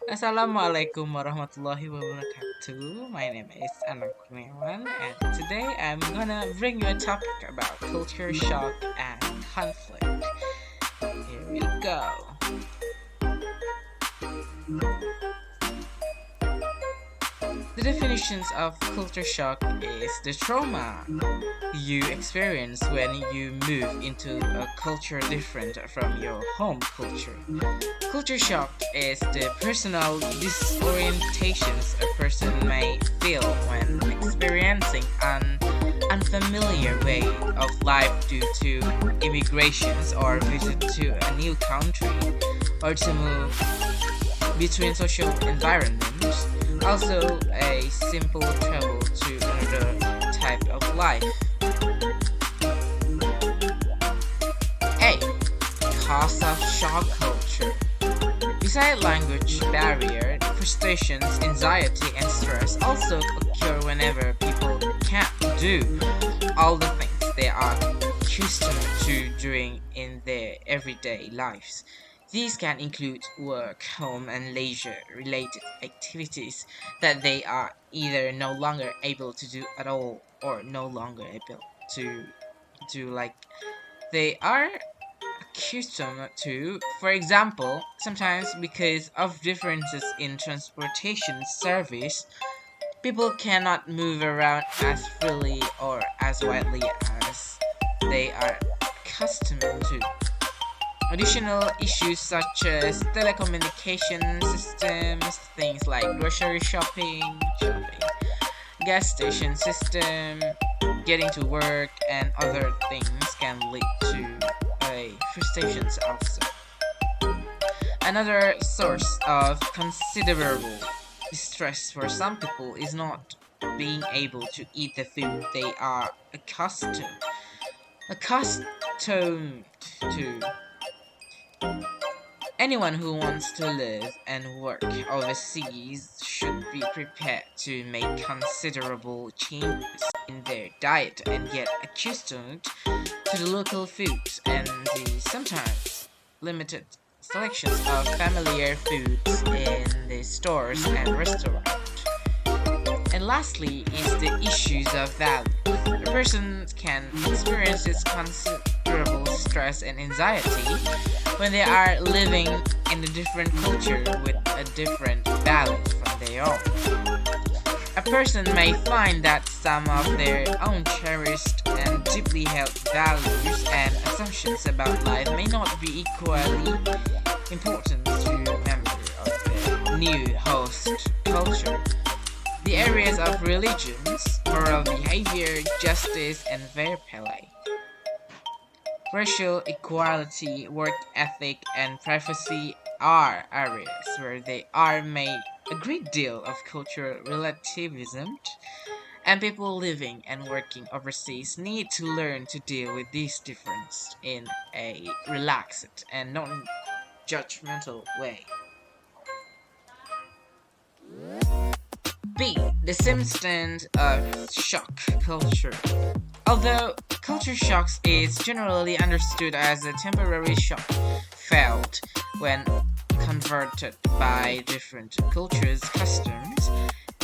Assalamualaikum warahmatullahi wabarakatuh. My name is Anand Kurniawan, and today I'm gonna bring you a topic about culture shock and conflict. Here we go. The definitions of culture shock is the trauma you experience when you move into a culture different from your home culture. Culture shock is the personal disorientations a person may feel when experiencing an unfamiliar way of life due to immigrations or visit to a new country or to move between social environments. Also, a simple travel to another type of life. A. Cause of shock culture. Beside language barrier, frustrations, anxiety, and stress also occur whenever people can't do all the things they are accustomed to doing in their everyday lives. These can include work, home, and leisure related activities that they are either no longer able to do at all or no longer able to do like they are accustomed to. For example, sometimes because of differences in transportation service, people cannot move around as freely or as widely as they are accustomed to. Additional issues such as telecommunication systems, things like grocery shopping, gas station system, getting to work, and other things can lead to a frustrations also. Another source of considerable distress for some people is not being able to eat the food they are accustomed to. Anyone who wants to live and work overseas should be prepared to make considerable changes in their diet and get accustomed to the local foods and the sometimes limited selections of familiar foods in the stores and restaurants. And lastly is the issues of value. A person can experience considerable stress and anxiety when they are living in a different culture with a different values from their own. A person may find that some of their own cherished and deeply held values and assumptions about life may not be equally important to a member of the new host culture. The areas of religions, moral behavior, justice, and fair play, racial equality, work ethic, and privacy are areas where there are made a great deal of cultural relativism, and people living and working overseas need to learn to deal with these differences in a relaxed and non-judgmental way. B. The symptoms of shock culture. Although culture shocks is generally understood as a temporary shock felt when converted by different cultures, customs,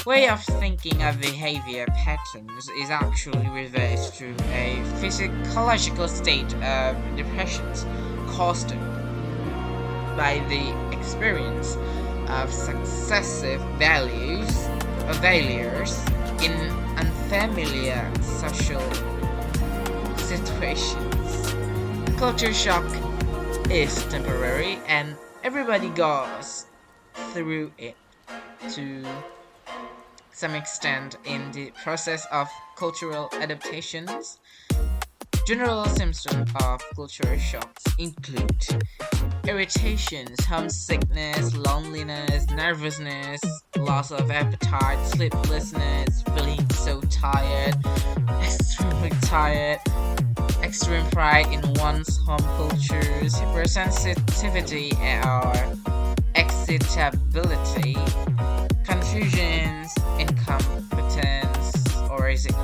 way of thinking of behavior patterns is actually reversed to a physiological state of depression caused by the experience of successive failures in unfamiliar social situations. Culture shock is temporary and everybody goes through it to some extent in the process of cultural adaptations. General symptoms of cultural shocks include irritations, homesickness, loneliness, nervousness, loss of appetite, sleeplessness, feeling so tired, extremely tired, extreme pride in one's home cultures, hypersensitivity or excitability, confusions, incompetence, or is it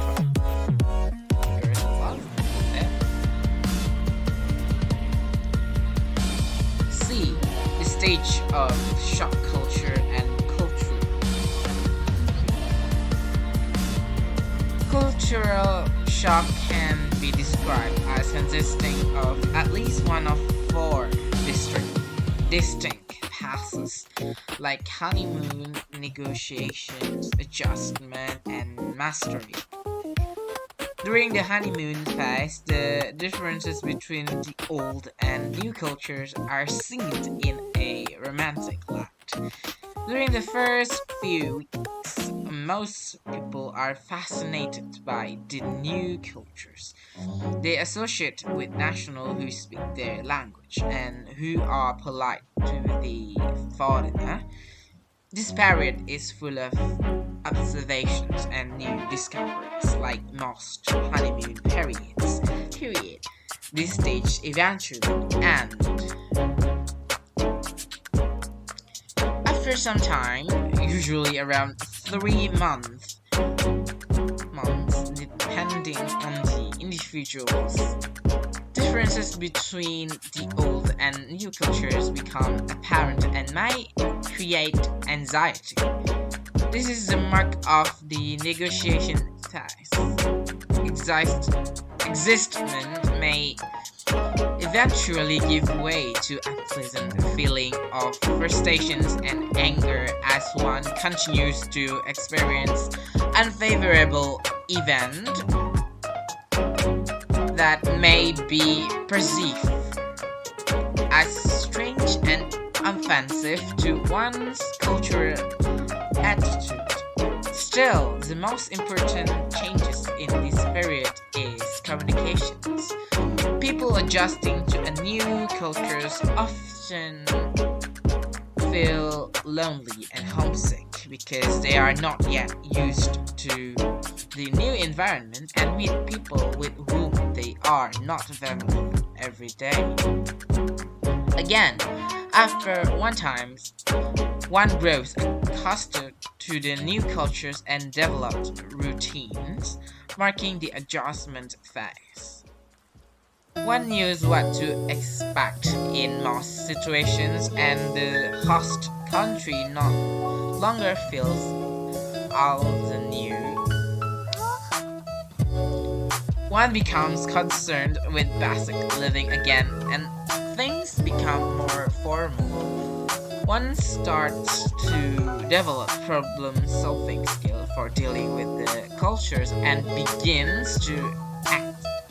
there is a lot of there. C. The stage of shock culture cultural shock can be described as consisting of at least one of four distinct phases, like honeymoon, negotiations, adjustment, and mastery. During the honeymoon phase, the differences between the old and new cultures are seen in a romantic light. During the first few weeks, most people are fascinated by the new cultures. They associate with nationals who speak their language and who are polite to the foreigner. This period is full of observations and new discoveries, like most honeymoon periods. Period. This stage eventually ends. After some time, usually around 3 months, depending on the individuals, differences between the old and new cultures become apparent and may create anxiety. This is the mark of the negotiation phase. Existment may eventually give way to a pleasant feeling of frustrations and anger as one continues to experience unfavorable events that may be perceived as strange and offensive to one's cultural attitude. Still, the most important changes in this period is communications. People adjusting to a new cultures often feel lonely and homesick because they are not yet used to the new environment and meet people with whom they are not familiar every day. Again, after one grows accustomed to the new cultures and develops routines, marking the adjustment phase. One knows what to expect in most situations, and the host country no longer feels all the new. One becomes concerned with basic living again, and things become more formal. One starts to develop problem-solving skill for dealing with the cultures and begins to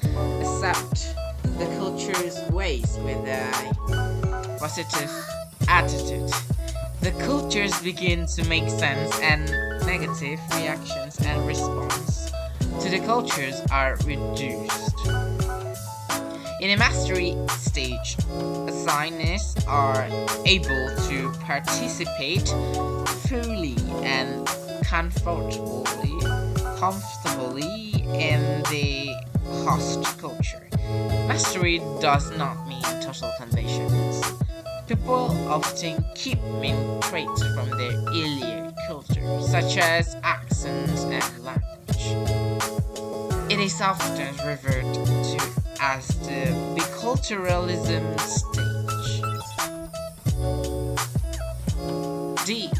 accept the culture's ways with a positive attitude. The cultures begin to make sense and negative reactions and response to the cultures are reduced. In a mastery stage, assigners are able to participate fully and comfortably in the host culture. Mastery does not mean total conversions. People often keep main traits from their earlier culture, such as accents and language. It is often referred to as the biculturalism stage. D.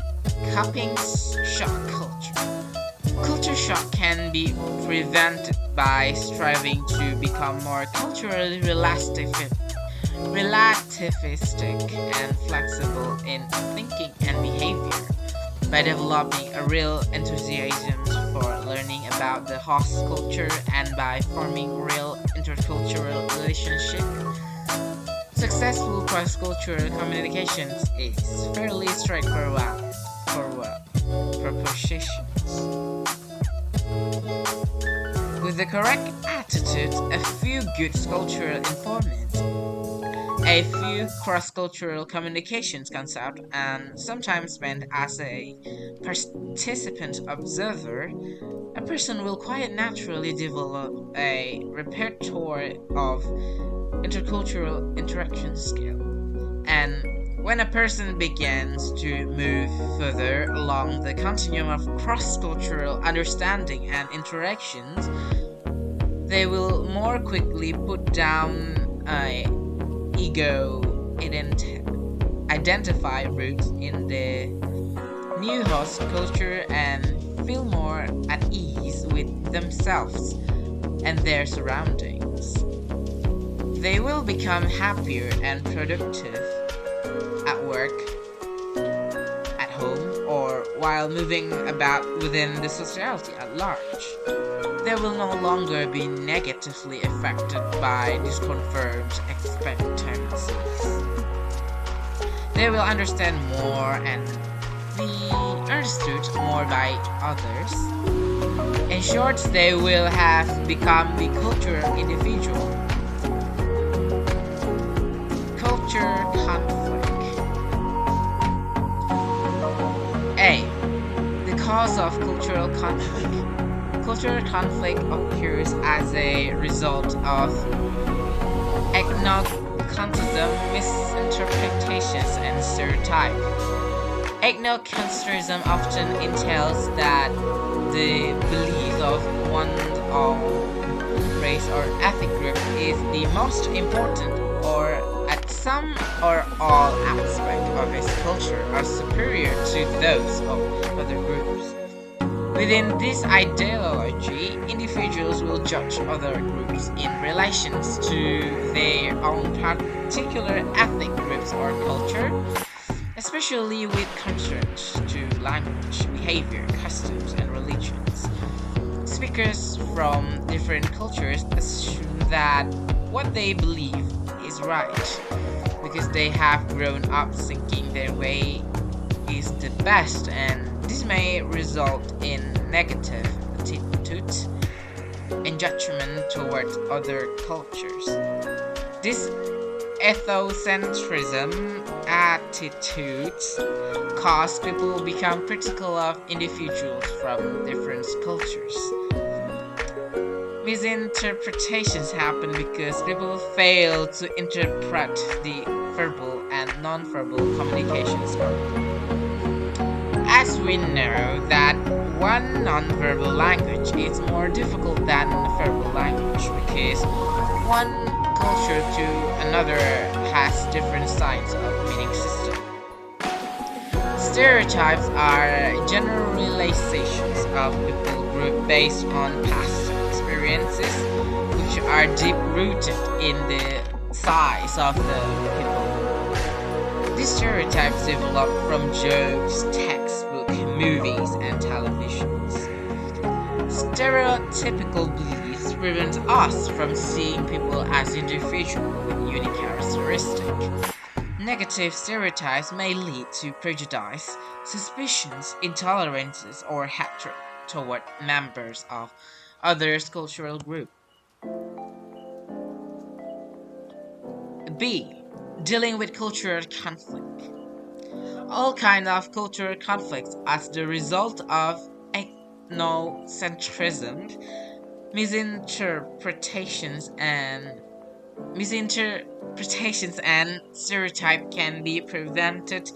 Coping shock culture. Culture shock can be prevented by striving to become more culturally relativistic and flexible in thinking and behavior, by developing a real enthusiasm for learning about the host culture and by forming real intercultural relationships. Successful cross-cultural communications is fairly straightforward propositions. With the correct attitude, a few good cultural informants, a few cross-cultural communications concepts, and sometimes spent as a participant observer, a person will quite naturally develop a repertoire of intercultural interaction skill. And when a person begins to move further along the continuum of cross-cultural understanding and interactions, they will more quickly put down a ego identify roots in the new host culture and feel more at ease with themselves and their surroundings. They will become happier and productive at work, at home, or while moving about within the society at large. They will no longer be negatively affected by disconfirmed expectancies. They will understand more and be understood more by others. In short, they will have become the cultural individual. Culture conflict. A. The cause of cultural conflict. Cultural conflict occurs as a result of ethnocentrism, misinterpretations, and stereotypes. Ethnocentrism often entails that the belief of one race or ethnic group is the most important, or at some or all aspects of its culture are superior to those of other groups. Within this ideology, individuals will judge other groups in relation to their own particular ethnic groups or culture, especially with concerns to language, behavior, customs, and religions. Speakers from different cultures assume that what they believe is right because they have grown up thinking their way is the best, and this may result in negative attitudes and judgment towards other cultures. This ethnocentrism attitudes cause people to become critical of individuals from different cultures. Misinterpretations happen because people fail to interpret the verbal and non-verbal communications correctly. As we know that one non-verbal language is more difficult than verbal language because one culture to another has different styles of meaning system. Stereotypes are generalizations of people group based on past experiences which are deep-rooted in the size of the people. These stereotypes develop from jokes, textbook, movies, and televisions. Stereotypical beliefs prevent us from seeing people as individuals with unique characteristics. Negative stereotypes may lead to prejudice, suspicions, intolerances, or hatred toward members of others' cultural group. B. Dealing with cultural conflict. All kinds of cultural conflicts as the result of ethnocentrism, misinterpretations and stereotype can be prevented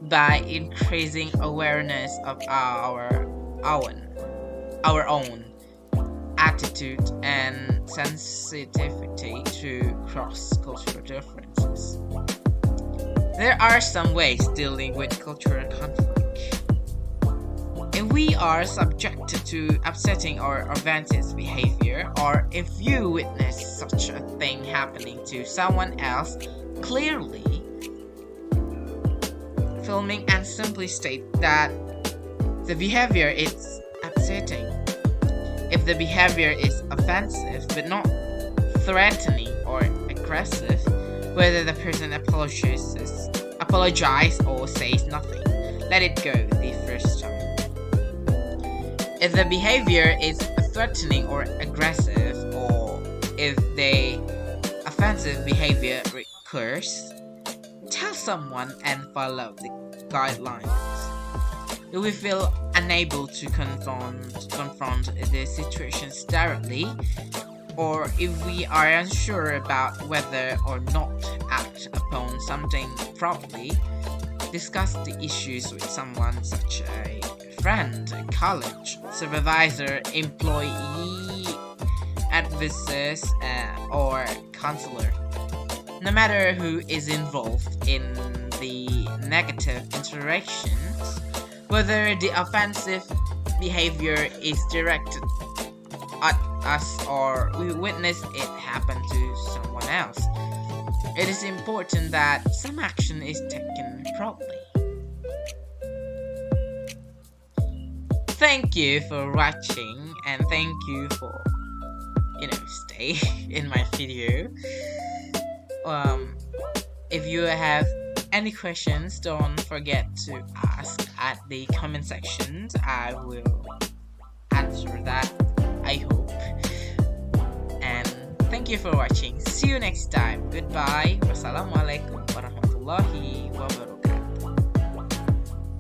by increasing awareness of our own attitude and sensitivity to cross-cultural differences. There are some ways dealing with cultural conflict. If we are subjected to upsetting or offensive behavior, or if you witness such a thing happening to someone else, clearly filming and simply state that the behavior is upsetting. If the behavior is offensive but not threatening or aggressive, whether the person apologizes or says nothing, let it go the first time. If the behavior is threatening or aggressive, or if the offensive behavior recurs, tell someone and follow the guidelines. If we feel unable to confront the situations directly, or if we are unsure about whether or not act upon something promptly, discuss the issues with someone such a friend, college, supervisor, employee, advisor, or counselor. No matter who is involved in the negative interactions, whether the offensive behavior is directed at us or we witness it happen to someone else, it is important that some action is taken promptly. Thank you for watching and thank you for stay in my video. If you have any questions, don't forget to ask at the comment section. I will answer that, I hope. And thank you for watching. See you next time. Goodbye. Wassalamualaikum warahmatullahi wabarakatuh.